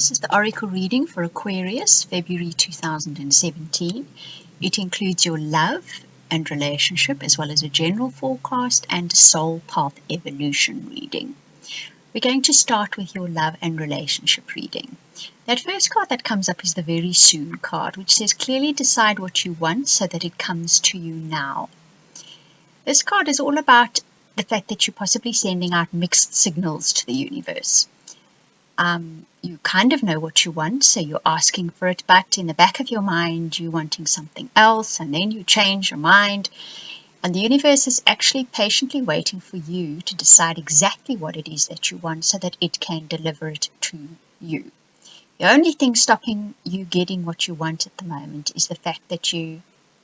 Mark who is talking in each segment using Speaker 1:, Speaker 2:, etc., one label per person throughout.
Speaker 1: This is the Oracle reading for Aquarius, February 2017. It includes your love and relationship, as well as a general forecast and soul path evolution reading. We're going to start with your love and relationship reading. That first card that comes up is the very soon card, which says clearly decide what you want so that it comes to you now. This card is all about the fact that you're possibly sending out mixed signals to the universe. You kind of know what you want, so you're asking for it, but in the back of your mind, you're wanting something else, and then you change your mind, and the universe is actually patiently waiting for you to decide exactly what it is that you want so that it can deliver it to you. The only thing stopping you getting what you want at the moment is the fact that you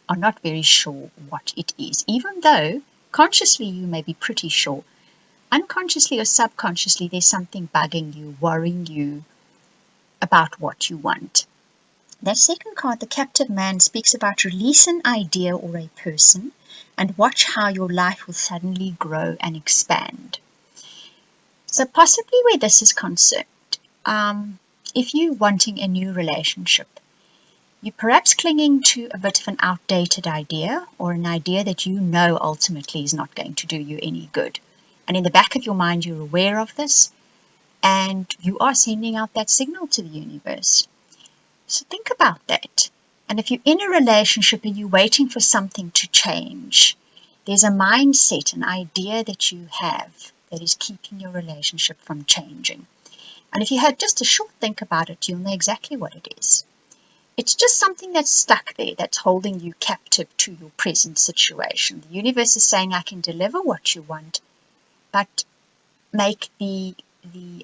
Speaker 1: are not very sure what it is, even though consciously you may be pretty sure. Unconsciously or subconsciously, there's something bugging you, worrying you about what you want. That second card, the Captive Man, speaks about release an idea or a person and watch how your life will suddenly grow and expand. So possibly where this is concerned, if you're wanting a new relationship, you're perhaps clinging to a bit of an outdated idea or an idea that you know ultimately is not going to do you any good. And in the back of your mind, you're aware of this, and you are sending out that signal to the universe. So think about that. And if you're in a relationship and you're waiting for something to change, there's a mindset, an idea that you have that is keeping your relationship from changing. And if you had just a short think about it, you'll know exactly what it is. It's just something that's stuck there, that's holding you captive to your present situation. The universe is saying, I can deliver what you want, but make the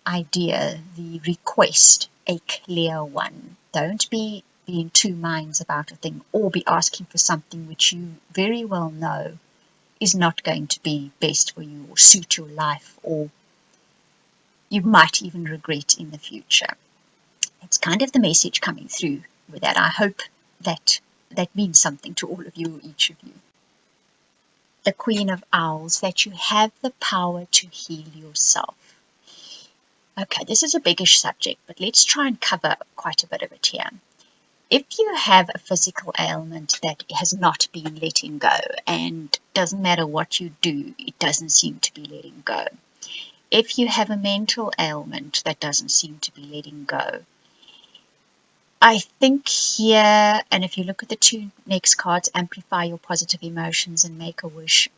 Speaker 1: idea, the request, a clear one. Don't be in two minds about a thing or be asking for something which you very well know is not going to be best for you or suit your life, or you might even regret in the future. It's kind of the message coming through with that. I hope that means something to all of you, each of you. The Queen of Owls, that you have the power to heal yourself. Okay, this is a biggish subject, but let's try and cover quite a bit of it here. If you have a physical ailment that has not been letting go, and doesn't matter what you do, it doesn't seem to be letting go. If you have a mental ailment that doesn't seem to be letting go, I think here, and if you look at the two next cards, amplify your positive emotions and make a wish.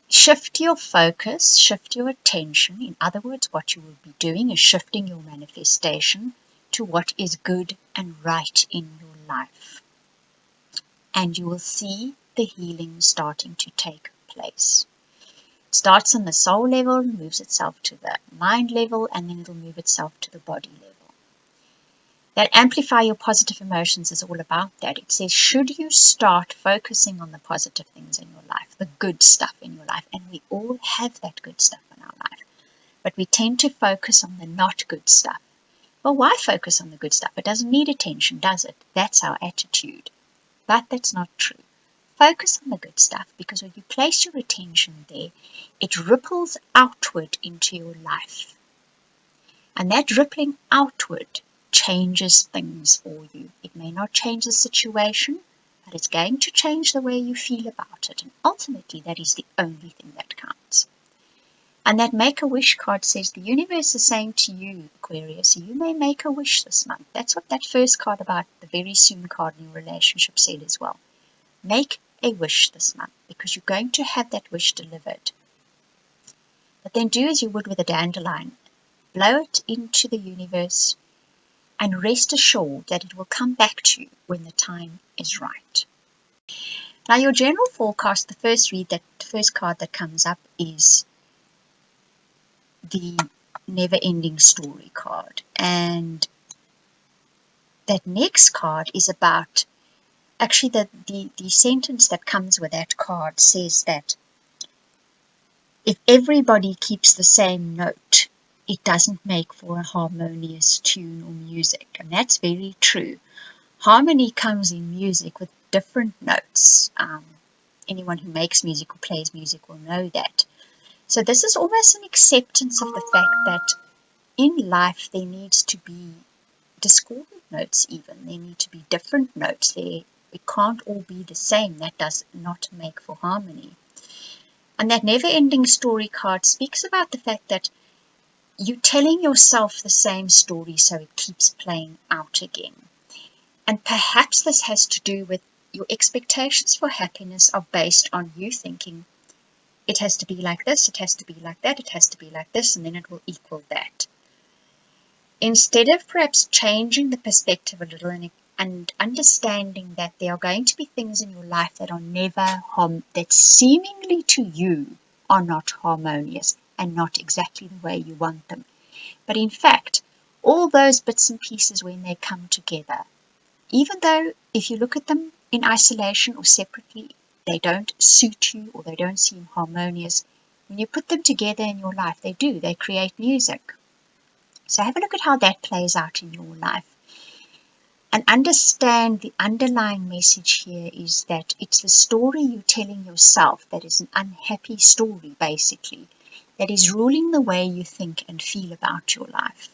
Speaker 1: Shift your focus, shift your attention. In other words, what you will be doing is shifting your manifestation to what is good and right in your life. And you will see the healing starting to take place. It starts on the soul level, moves itself to the mind level, and then it'll move itself to the body level. That amplify your positive emotions is all about that. It says, should you start focusing on the positive things in your life, the good stuff in your life, and we all have that good stuff in our life, but we tend to focus on the not good stuff. Well, why focus on the good stuff? It doesn't need attention, does it? That's our attitude. But that's not true. Focus on the good stuff, because when you place your attention there, it ripples outward into your life. And that rippling outward changes things for you. It may not change the situation, but it's going to change the way you feel about it. And ultimately, that is the only thing that counts. And that Make-A-Wish card says the universe is saying to you, Aquarius, you may make a wish this month. That's what that first card about the very soon card in your relationship said as well. Make a wish this month, because you're going to have that wish delivered. But then do as you would with a dandelion. Blow it into the universe, and rest assured that it will come back to you when the time is right. Now, your general forecast, the first card that comes up is the never-ending story card. And that next card is about, actually the sentence that comes with that card says that if everybody keeps the same note, it doesn't make for a harmonious tune or music. And that's very true. Harmony comes in music with different notes. Anyone who makes music or plays music will know that. So this is almost an acceptance of the fact that in life there needs to be discordant notes even. There need to be different notes. It can't all be the same. That does not make for harmony. And that never-ending story card speaks about the fact that you're telling yourself the same story so it keeps playing out again. And perhaps this has to do with your expectations for happiness are based on you thinking it has to be like this, it has to be like that, it has to be like this, and then it will equal that. Instead of perhaps changing the perspective a little and understanding that there are going to be things in your life that are never that seemingly to you are not harmonious and not exactly the way you want them. But in fact, all those bits and pieces, when they come together, even though if you look at them in isolation or separately, they don't suit you or they don't seem harmonious, when you put them together in your life, they do. They create music. So have a look at how that plays out in your life. And understand the underlying message here is that it's the story you're telling yourself that is an unhappy story, basically, that is ruling the way you think and feel about your life.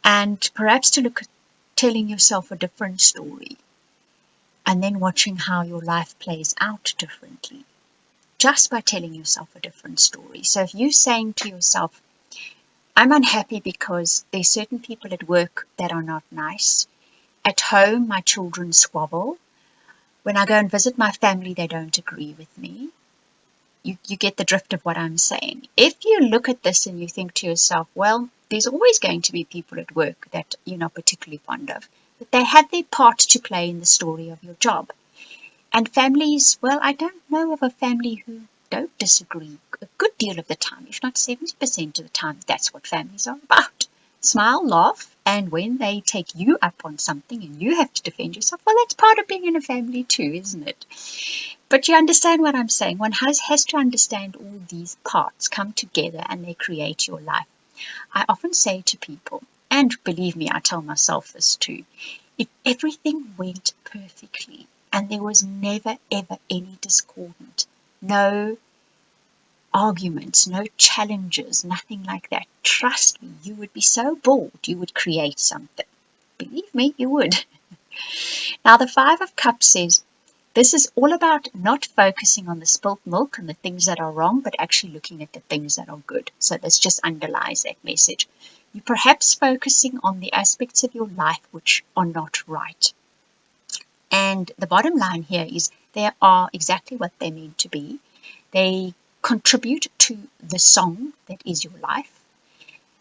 Speaker 1: And perhaps to look at telling yourself a different story and then watching how your life plays out differently, just by telling yourself a different story. So if you're saying to yourself, I'm unhappy because there's certain people at work that are not nice. At home, my children squabble. When I go and visit my family, they don't agree with me. You get the drift of what I'm saying. If you look at this and you think to yourself, well, there's always going to be people at work that you're not particularly fond of, but they have their part to play in the story of your job. And families, well, I don't know of a family who don't disagree a good deal of the time, if not 70% of the time. That's what families are about. Smile, laugh, and when they take you up on something and you have to defend yourself, well, that's part of being in a family too, isn't it? But you understand what I'm saying. One has to understand all these parts come together and they create your life. I often say to people, and believe me, I tell myself this too, if everything went perfectly and there was never ever any discordant, no arguments, no challenges, nothing like that, trust me, you would be so bored you would create something. Believe me, you would. Now the Five of Cups says this is all about not focusing on the spilt milk and the things that are wrong, but actually looking at the things that are good. So this just underlies that message. You're perhaps focusing on the aspects of your life which are not right. And the bottom line here is they are exactly what they're meant to be. They contribute to the song that is your life.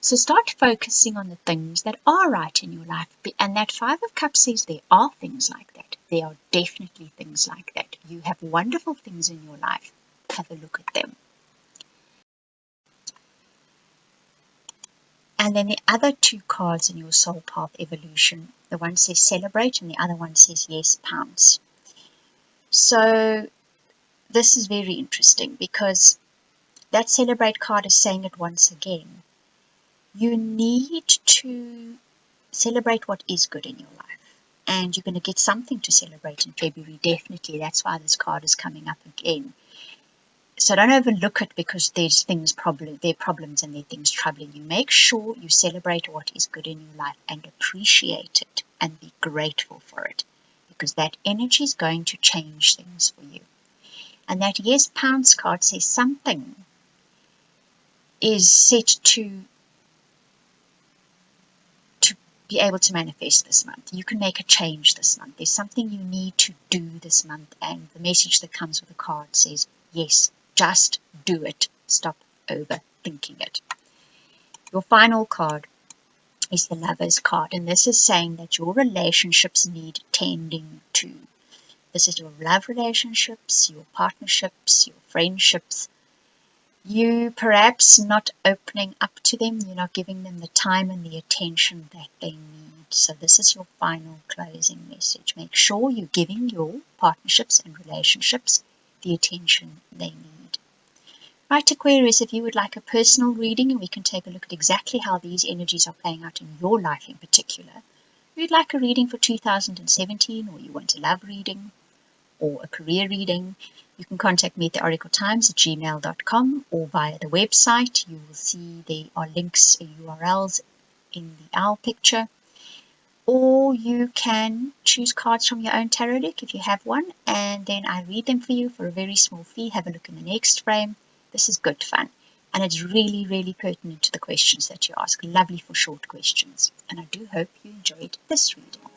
Speaker 1: So start focusing on the things that are right in your life. And that Five of Cups says there are things like that. There are definitely things like that. You have wonderful things in your life. Have a look at them. And then the other two cards in your soul path evolution, the one says celebrate and the other one says yes, pounce. So this is very interesting because that celebrate card is saying it once again. You need to celebrate what is good in your life. And you're going to get something to celebrate in February, definitely. That's why this card is coming up again. So don't overlook it because there's there are problems and there are things troubling you. Make sure you celebrate what is good in your life and appreciate it and be grateful for it, because that energy is going to change things for you. And that yes, pounce card says something is set to be able to manifest this month. You can make a change this month. There's something you need to do this month, and the message that comes with the card says, yes, just do it. Stop overthinking it. Your final card is the Lover's card, and this is saying that your relationships need tending to. This is your love relationships, your partnerships, your friendships. You perhaps not opening up to them, you're not giving them the time and the attention that they need. So this is your final closing message. Make sure you're giving your partnerships and relationships the attention they need. Right, Aquarius, if you would like a personal reading and we can take a look at exactly how these energies are playing out in your life in particular, if you'd like a reading for 2017 or you want a love reading or a career reading, you can contact me at theoracletimes@gmail.com or via the website. You will see there are links and URLs in the owl picture. or you can choose cards from your own tarot deck if you have one, and then I read them for you for a very small fee. Have a look in the next frame. This is good fun, and it's really, really pertinent to the questions that you ask. Lovely for short questions, and I do hope you enjoyed this reading.